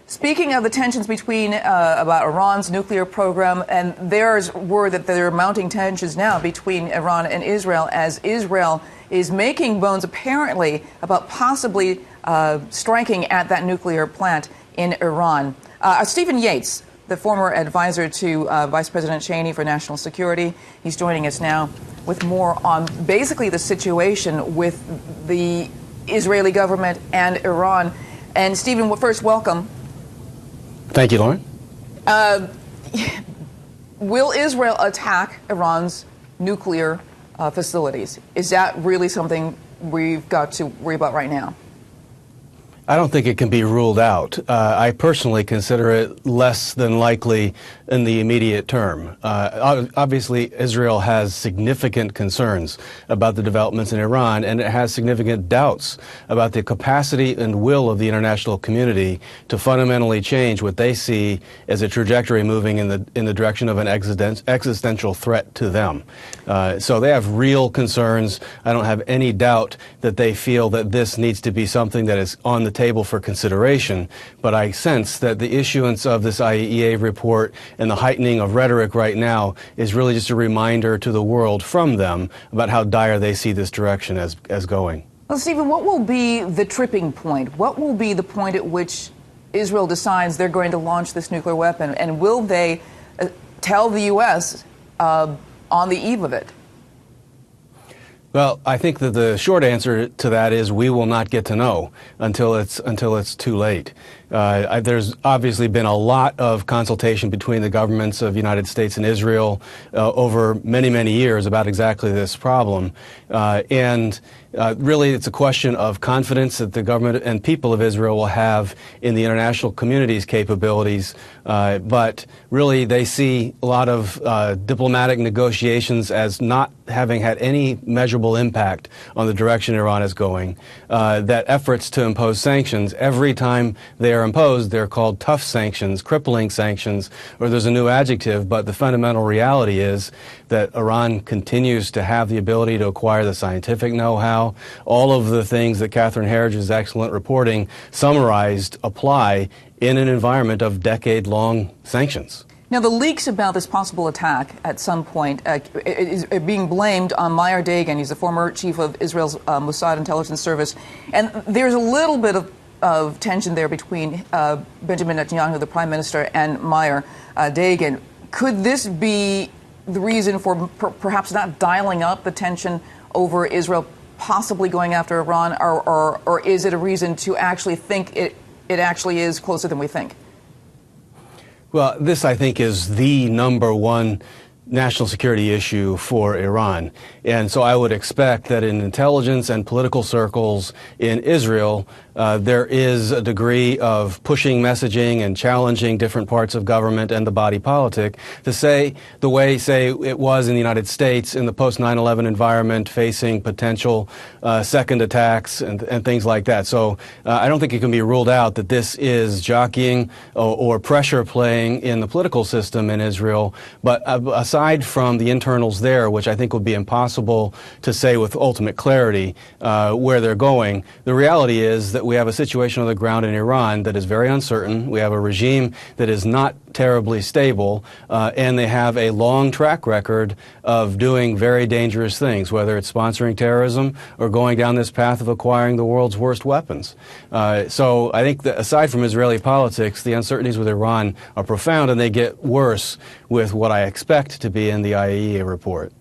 Speaking of the tensions between about Iran's nuclear program, and there's word that there are mounting tensions now between Iran and Israel, as Israel is making bones apparently about possibly striking at that nuclear plant in Iran. Stephen Yates, the former advisor to Vice President Cheney for national security, he's joining us now with more on basically the situation with the Israeli government and Iran. And Stephen, first, welcome. Thank you, Lauren. Will Israel attack Iran's nuclear facilities? Is that really something we've got to worry about right now? I don't think it can be ruled out. I personally consider it less than likely in the immediate term. Obviously, Israel has significant concerns about the developments in Iran, and it has significant doubts about the capacity and will of the international community to fundamentally change what they see as a trajectory moving in the direction of an existential threat to them. So they have real concerns. I don't have any doubt that they feel that this needs to be something that is on the table for consideration, but I sense that the issuance of this IAEA report and the heightening of rhetoric right now is really just a reminder to the world from them about how dire they see this direction as going. Well, Stephen, what will be the tripping point? What will be the point at which Israel decides they're going to launch this nuclear weapon, and will they tell the U.S. On the eve of it? Well, I think that the short answer to that is we will not get to know until it's too late. There's obviously been a lot of consultation between the governments of the United States and Israel over many, many years about exactly this problem. Really, it's a question of confidence that the government and people of Israel will have in the international community's capabilities. But really, they see a lot of diplomatic negotiations as not having had any measurable impact on the direction Iran is going. That efforts to impose sanctions, every time they are imposed, they're called tough sanctions, crippling sanctions, or there's a new adjective, but the fundamental reality is that Iran continues to have the ability to acquire the scientific know-how. All of the things that Catherine Herridge's excellent reporting summarized apply in an environment of decade-long sanctions. Now, the leaks about this possible attack at some point is being blamed on Meir Dagan. He's the former chief of Israel's Mossad intelligence service. And there's a little bit of tension there between Benjamin Netanyahu, the prime minister, and Meir Dagan. Could this be the reason for perhaps not dialing up the tension over Israel possibly going after Iran, or is it a reason to actually think it actually is closer than we think? Well, this, I think, is the number one national security issue for Iran. And so I would expect that in intelligence and political circles in Israel, there is a degree of pushing messaging and challenging different parts of government and the body politic to say the way, say, it was in the United States in the post-9/11 environment facing potential second attacks and things like that. So I don't think it can be ruled out that this is jockeying or pressure playing in the political system in Israel. But aside from the internals there, which I think would be impossible to say with ultimate clarity where they're going, the reality is that we have a situation on the ground in Iran that is very uncertain. We have a regime that is not terribly stable, and they have a long track record of doing very dangerous things, whether it's sponsoring terrorism or going down this path of acquiring the world's worst weapons. So I think that aside from Israeli politics, the uncertainties with Iran are profound, and they get worse with what I expect to be in the IAEA report.